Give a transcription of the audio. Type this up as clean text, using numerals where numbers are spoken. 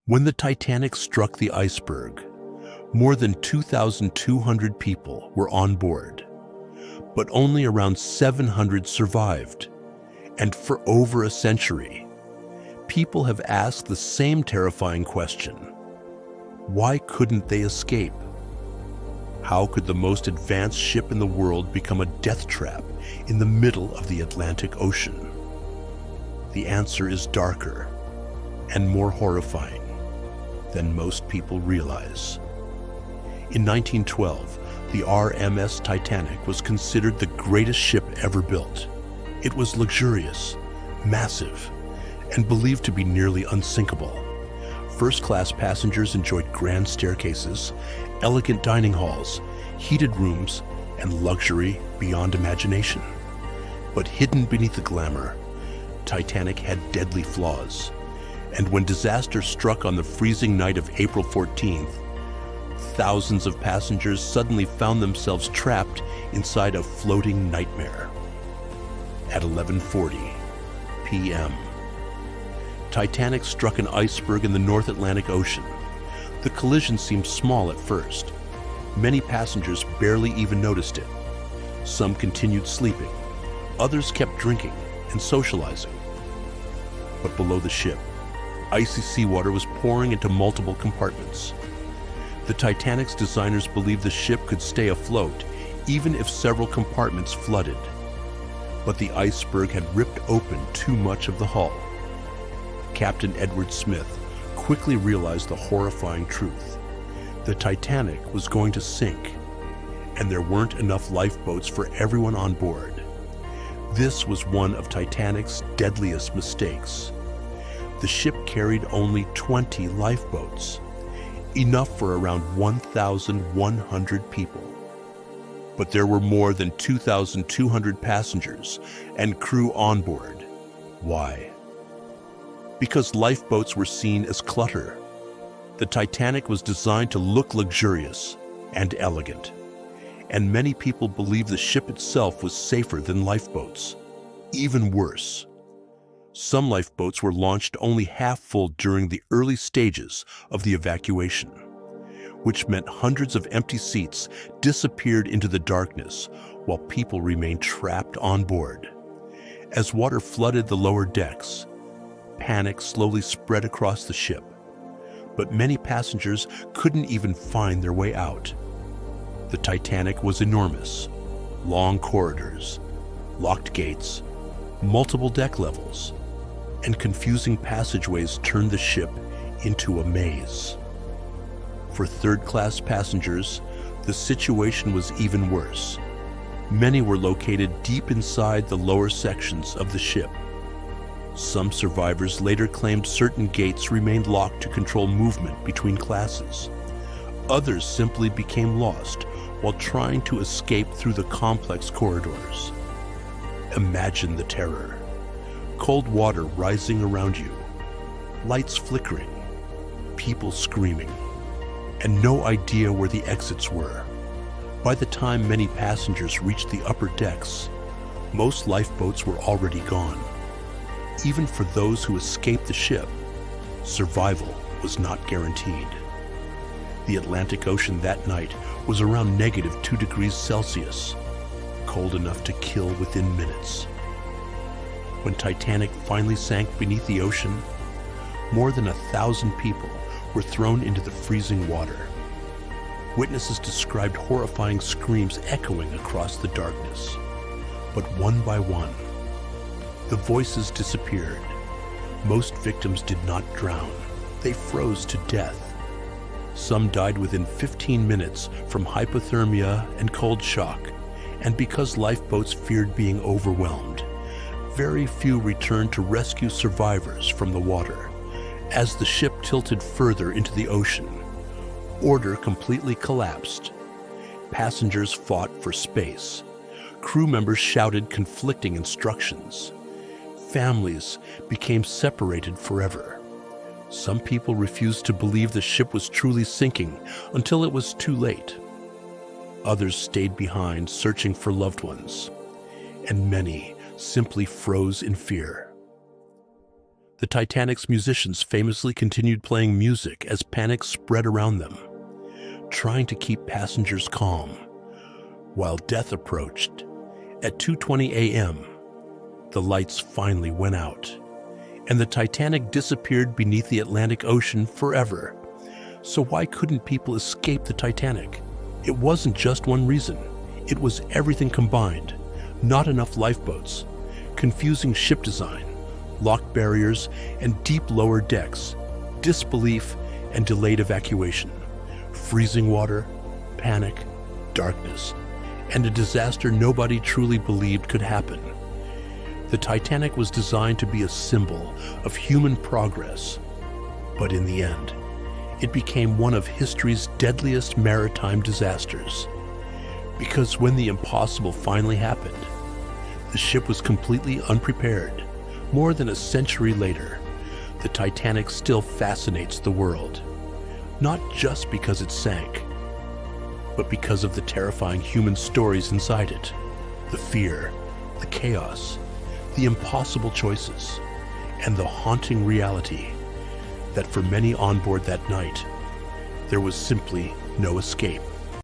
When the Titanic struck the iceberg, more than 2,200 people were on board, but only around 700 survived. And for over a century, people have asked the same terrifying question: why couldn't they escape? How could the most advanced ship in the world become a death trap in the middle of the Atlantic Ocean? The answer is darker and more horrifying than most people realize. In 1912, the RMS Titanic was considered the greatest ship ever built. It was luxurious, massive, and believed to be nearly unsinkable. First-class passengers enjoyed grand staircases, elegant dining halls, heated rooms, and luxury beyond imagination. But hidden beneath the glamour, Titanic had deadly flaws. And when disaster struck on the freezing night of April 14th, thousands of passengers suddenly found themselves trapped inside a floating nightmare. At 11:40 p.m., Titanic struck an iceberg in the North Atlantic Ocean. The collision seemed small at first. Many passengers barely even noticed it. Some continued sleeping. Others kept drinking and socializing. But below the ship, icy seawater was pouring into multiple compartments. The Titanic's designers believed the ship could stay afloat even if several compartments flooded. But the iceberg had ripped open too much of the hull. Captain Edward Smith quickly realized the horrifying truth. The Titanic was going to sink, and there weren't enough lifeboats for everyone on board. This was one of Titanic's deadliest mistakes. The ship carried only 20 lifeboats, enough for around 1,100 people. But there were more than 2,200 passengers and crew on board. Why? Because lifeboats were seen as clutter. The Titanic was designed to look luxurious and elegant, and many people believed the ship itself was safer than lifeboats. Even worse, some lifeboats were launched only half full during the early stages of the evacuation, which meant hundreds of empty seats disappeared into the darkness while people remained trapped on board. As water flooded the lower decks, panic slowly spread across the ship, but many passengers couldn't even find their way out. The Titanic was enormous: long corridors, locked gates, multiple deck levels, and confusing passageways turned the ship into a maze. For third-class passengers, the situation was even worse. Many were located deep inside the lower sections of the ship. Some survivors later claimed certain gates remained locked to control movement between classes. Others simply became lost while trying to escape through the complex corridors. Imagine the terror. Cold water rising around you, lights flickering, people screaming, and no idea where the exits were. By the time many passengers reached the upper decks, most lifeboats were already gone. Even for those who escaped the ship, survival was not guaranteed. The Atlantic Ocean that night was around -2 degrees Celsius, cold enough to kill within minutes. When Titanic finally sank beneath the ocean, more than 1,000 people were thrown into the freezing water. Witnesses described horrifying screams echoing across the darkness. But one by one, the voices disappeared. Most victims did not drown. They froze to death. Some died within 15 minutes from hypothermia and cold shock, and because lifeboats feared being overwhelmed, very few returned to rescue survivors from the water. As the ship tilted further into the ocean, order completely collapsed. Passengers fought for space. Crew members shouted conflicting instructions. Families became separated forever. Some people refused to believe the ship was truly sinking until it was too late. Others stayed behind searching for loved ones, and many simply froze in fear. The Titanic's musicians famously continued playing music as panic spread around them, trying to keep passengers calm, while death approached. At 2:20 a.m., the lights finally went out, and the Titanic disappeared beneath the Atlantic Ocean forever. So why couldn't people escape the Titanic? It wasn't just one reason. It was everything combined. Not enough lifeboats, confusing ship design, locked barriers, and deep lower decks, disbelief and delayed evacuation, freezing water, panic, darkness, and a disaster nobody truly believed could happen. The Titanic was designed to be a symbol of human progress, but in the end, it became one of history's deadliest maritime disasters. Because when the impossible finally happened, the ship was completely unprepared. More than a century later, the Titanic still fascinates the world, not just because it sank, but because of the terrifying human stories inside it, the fear, the chaos, the impossible choices, and the haunting reality that for many on board that night, there was simply no escape.